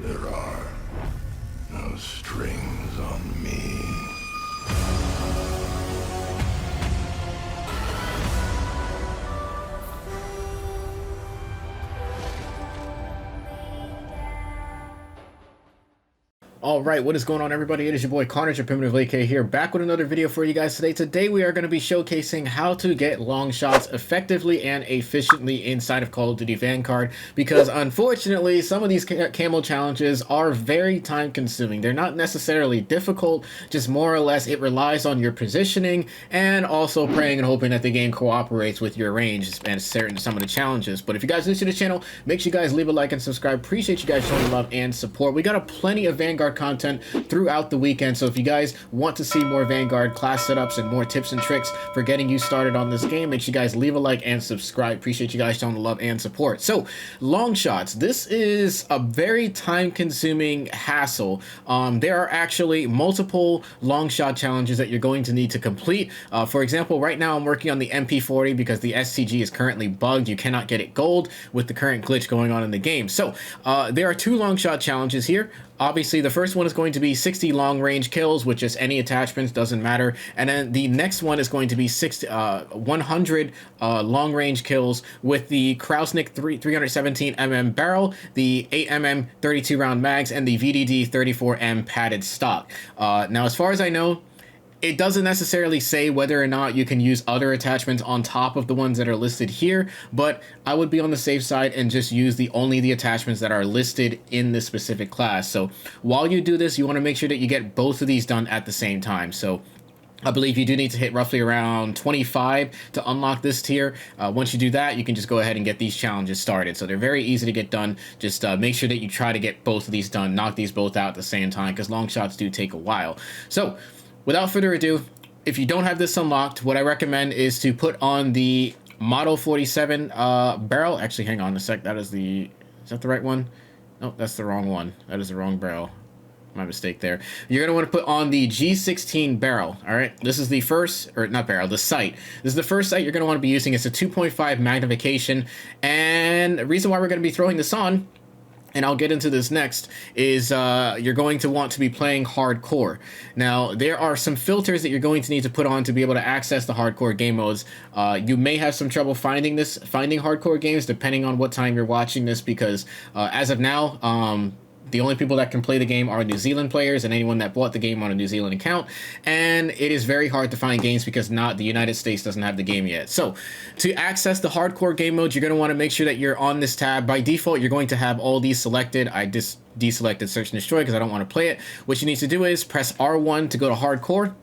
There are no strings on me. All right, what is going on, everybody? It is your boy Connor, your Primitive AK here, back with another video for you guys today. Today we are going to be showcasing how to get long shots effectively and efficiently inside of Call of Duty Vanguard, because unfortunately some of these camo challenges are very time consuming. They're not necessarily difficult, just more or less it relies on your positioning and also praying and hoping that the game cooperates with your range and some of the challenges. But if you guys are new to the channel, make sure you guys leave a like and subscribe. Appreciate you guys showing love and support. We got a plenty of Vanguard content throughout the weekend, so if you guys want to see more Vanguard class setups and more tips and tricks for getting you started on this game, make sure you guys leave a like and subscribe. Appreciate you guys showing the love and support. So long shots, this is a very time consuming hassle. There are actually multiple long shot challenges that you're going to need to complete. For example, right now I'm working on the MP40 because the STG is currently bugged. You cannot get it gold with the current glitch going on in the game. So there are two long shot challenges here. Obviously, the first one is going to be 60 long-range kills with just any attachments, doesn't matter. And then the next one is going to be 100 long-range kills with the Krausnik 317mm barrel, the 8mm 32-round mags, and the VDD 34M padded stock. Now, as far as I know, it doesn't necessarily say whether or not you can use other attachments on top of the ones that are listed here, but I would be on the safe side and just use only the attachments that are listed in this specific class. So while you do this, you want to make sure that you get both of these done at the same time. So I believe you do need to hit roughly around 25 to unlock this tier. Once you do that, you can just go ahead and get these challenges started. So they're very easy to get done. Just make sure that you try to get both of these done, knock these both out at the same time, because long shots do take a while. So without further ado, if you don't have this unlocked, what I recommend is to put on the Model 47 barrel. Actually, hang on a sec. Is that the right one? No, that's the wrong one. That is the wrong barrel. My mistake there. You're going to want to put on the G16 barrel. All right. This is the first, or not barrel, the sight. This is the first sight you're going to want to be using. It's a 2.5 magnification. And the reason why we're going to be throwing this on, and I'll get into this next, is you're going to want to be playing hardcore. Now, there are some filters that you're going to need to put on to be able to access the hardcore game modes. You may have some trouble finding hardcore games depending on what time you're watching this, because as of now, the only people that can play the game are New Zealand players and anyone that bought the game on a New Zealand account, and it is very hard to find games because the United States doesn't have the game yet. So to access the hardcore game modes, you're going to want to make sure that you're on this tab. By default, you're going to have all these selected. I just deselected search and destroy because I don't want to play it. What you need to do is press R1 to go to hardcore,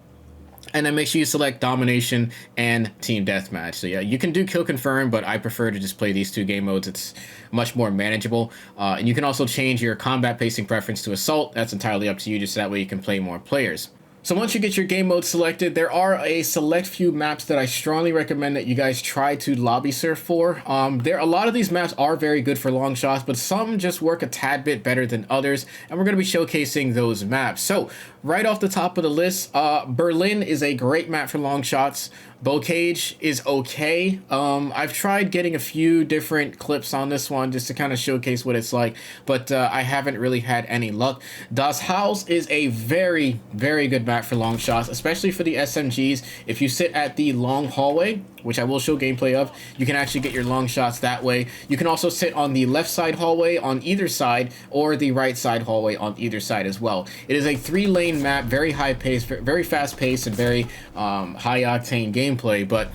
and then make sure you select domination and team deathmatch. So yeah, you can do kill confirm, but I prefer to just play these two game modes. It's much more manageable. And you can also change your combat pacing preference to assault. That's entirely up to you, just so that way you can play more players. So once you get your game mode selected, there are a select few maps that I strongly recommend that you guys try to lobby surf for. A lot of these maps are very good for long shots, but some just work a tad bit better than others, and we're going to be showcasing those maps. So right off the top of the list, Berlin is a great map for long shots. Bocage is okay. I've tried getting a few different clips on this one just to kind of showcase what it's like, but I haven't really had any luck. Das Haus is a very, very good map for long shots, especially for the SMGs. If you sit at the long hallway, which I will show gameplay of, you can actually get your long shots that way. You can also sit on the left side hallway on either side, or the right side hallway on either side as well. It is a 3-lane map, very high pace, very fast pace, and very high octane gameplay. But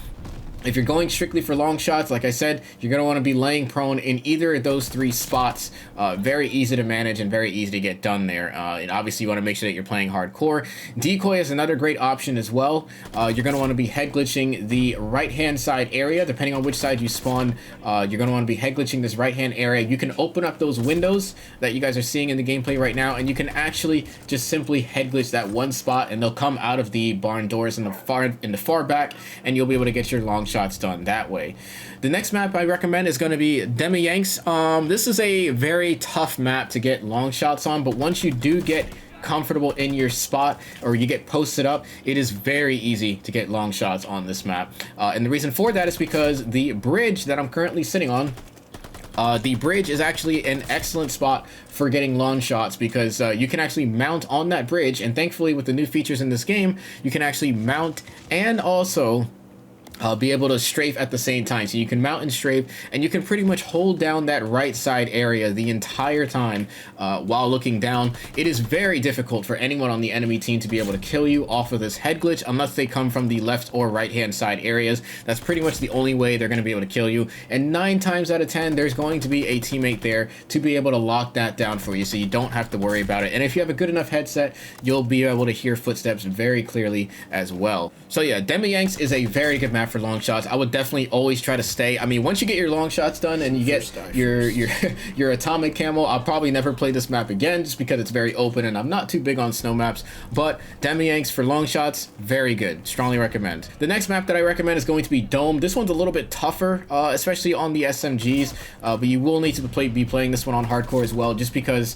if you're going strictly for long shots, like I said, you're going to want to be laying prone in either of those 3 spots. Very easy to manage and very easy to get done there. And obviously you want to make sure that you're playing hardcore. Decoy is another great option as well. You're going to want to be head glitching the right hand side area. Depending on which side you spawn, you're going to want to be head glitching this right hand area. You can open up those windows that you guys are seeing in the gameplay right now, and you can actually just simply head glitch that one spot, and they'll come out of the barn doors in the far back, and you'll be able to get your long shots done that way. The next map I recommend is going to be Demyansk. This is a very tough map to get long shots on, but once you do get comfortable in your spot, or you get posted up, it is very easy to get long shots on this map. And the reason for that is because the bridge that I'm currently sitting on The bridge is actually an excellent spot for getting long shots because you can actually mount on that bridge, and thankfully with the new features in this game, you can actually mount and also be able to strafe at the same time. So you can mount and strafe, and you can pretty much hold down that right side area the entire time while looking down. It is very difficult for anyone on the enemy team to be able to kill you off of this head glitch unless they come from the left or right hand side areas. That's pretty much the only way they're going to be able to kill you, and 9 times out of 10 there's going to be a teammate there to be able to lock that down for you, so you don't have to worry about it. And if you have a good enough headset, you'll be able to hear footsteps very clearly as well. So yeah, Demyanks is a very good map for long shots. I would definitely always try to stay. I mean, once you get your long shots done and you get your atomic camo, I'll probably never play this map again just because it's very open and I'm not too big on snow maps. But Demyanks for long shots, very good. Strongly recommend. The next map that I recommend is going to be Dome. This one's a little bit tougher, especially on the SMGs, but you will need to be playing this one on hardcore as well, just because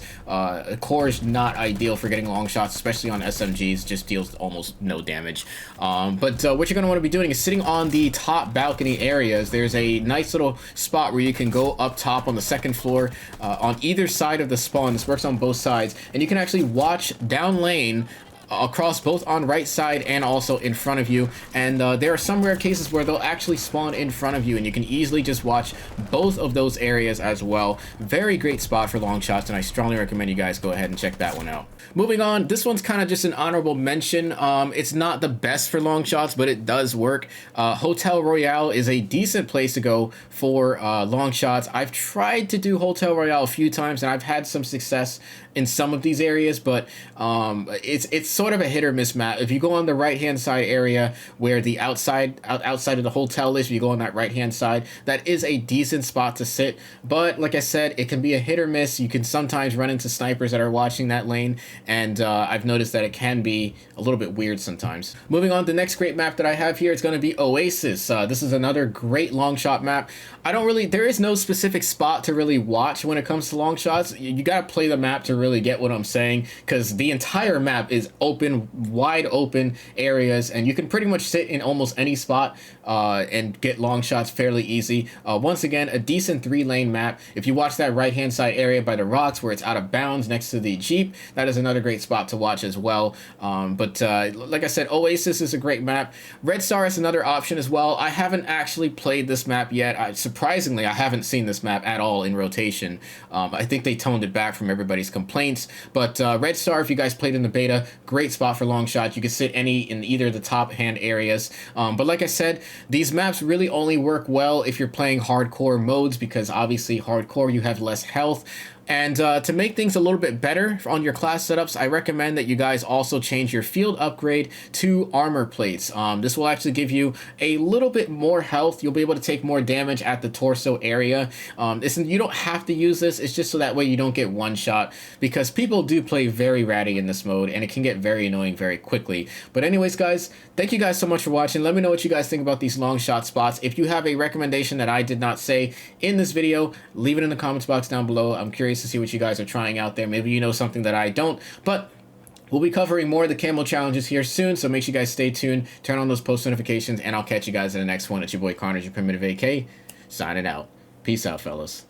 core is not ideal for getting long shots, especially on SMGs. Just deals almost no damage. But what you're going to want to be doing is sitting on the top balcony areas. There's a nice little spot where you can go up top on the second floor on either side of the spawn. This works on both sides, and you can actually watch down lane across both on right side and also in front of you. And there are some rare cases where they'll actually spawn in front of you, and you can easily just watch both of those areas as well. Very great spot for long shots, and I strongly recommend you guys go ahead and check that one out. Moving on, this one's kind of just an honorable mention. It's not the best for long shots, but it does work. Hotel Royale is a decent place to go for long shots. I've tried to do Hotel Royale a few times, and I've had some success in some of these areas, but it's sort of a hit or miss map. If you go on the right hand side area where the outside of the hotel is, if you go on that right hand side, that is a decent spot to sit. But like I said, it can be a hit or miss. You can sometimes run into snipers that are watching that lane, and I've noticed that it can be a little bit weird sometimes. Moving on, the next great map that I have here is going to be Oasis. This is another great long shot map. There is no specific spot to really watch when it comes to long shots. You got to play the map to really get what I'm saying, because the entire map is open, wide open areas, and you can pretty much sit in almost any spot and get long shots fairly easy. Once again, a decent 3-lane map. If you watch that right hand side area by the rocks where it's out of bounds next to the Jeep, that is another great spot to watch as well. But like I said, Oasis is a great map. Red Star is another option as well. I haven't actually played this map yet. Surprisingly, I haven't seen this map at all in rotation. I think they toned it back from everybody's complaints. But Red Star, if you guys played in the beta, great spot for long shots. You can sit in either of the top hand areas. But like I said, these maps really only work well if you're playing hardcore modes, because obviously hardcore, you have less health. And to make things a little bit better on your class setups, I recommend that you guys also change your field upgrade to armor plates. This will actually give you a little bit more health. You'll be able to take more damage at the torso area. You don't have to use this. It's just so that way you don't get one shot, because people do play very ratty in this mode, and it can get very annoying very quickly. But anyways, guys, thank you guys so much for watching. Let me know what you guys think about these long shot spots. If you have a recommendation that I did not say in this video, leave it in the comments box down below. I'm curious to see what you guys are trying out there. Maybe you know something that I don't, but we'll be covering more of the camo challenges here soon, so make sure you guys stay tuned, turn on those post notifications, and I'll catch you guys in the next one. It's your boy Carnage, your Primitive AK, signing out. Peace out, fellas.